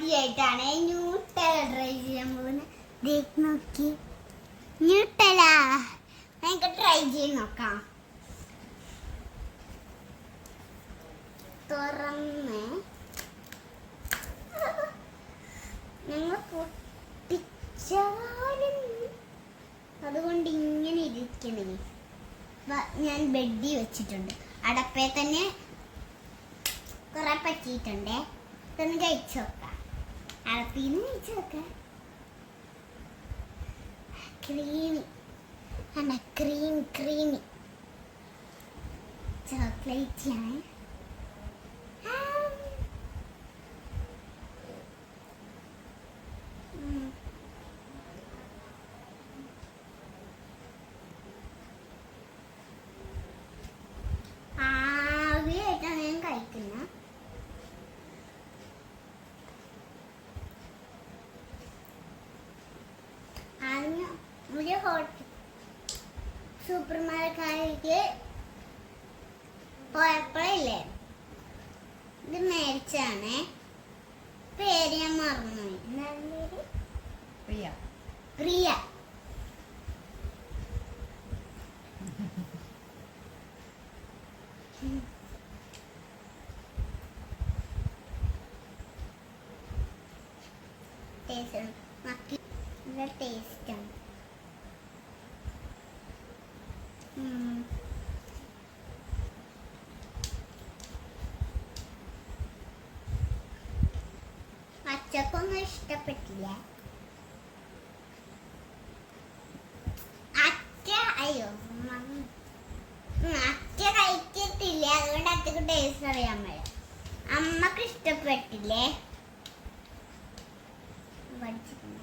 ആദ്യമായിട്ടാണ് Nutella try ചെയ്യാൻ പോകുന്നത്. നോക്കി ന്യൂട്ടല നമുക്ക് ട്രൈ ചെയ്ത് നോക്കാം. തുറന്ന് ഞങ്ങൾ പൊട്ടിച്ചാലും അതുകൊണ്ട് ഇങ്ങനെ ഇരിക്കണേ. ഞാൻ ബെഡി വെച്ചിട്ടുണ്ട്. അടപ്പേ തന്നെ കുറെ പറ്റിയിട്ടുണ്ടേ. ഇതൊന്ന് കഴിച്ചു നോക്കാം. അടപ്പിന്ന് കഴിച്ചു നോക്കാം. ക്രീമി ആണ്, ക്രീമി ചോക്ലേറ്റ് ആണ്. ആദ്യമായിട്ടാണ് ഞാൻ കഴിക്കുന്നത്. ഒരു സൂപ്പർ മാർക്കറ്റിലേക്ക് പോയപ്പോഴില്ലേ ഇത് മേടിച്ചാണ്. പേര് ഞാൻ മറന്നുപോയി. എന്താണ് പേര്? പ്രിയ. നല്ല ടേസ്റ്റാണ്. അച്ചക്കൊന്നും ഇഷ്ടപ്പെട്ടില്ല. അയ്യോ അച്ഛ കഴിച്ചിട്ടില്ല, അതുകൊണ്ട് അച്ഛക്ക് ടേസ്റ്റ് അറിയാൻ പറ്റില്ല. അമ്മക്ക് ഇഷ്ടപ്പെട്ടില്ലേ? പഠിച്ചിട്ടുണ്ട്.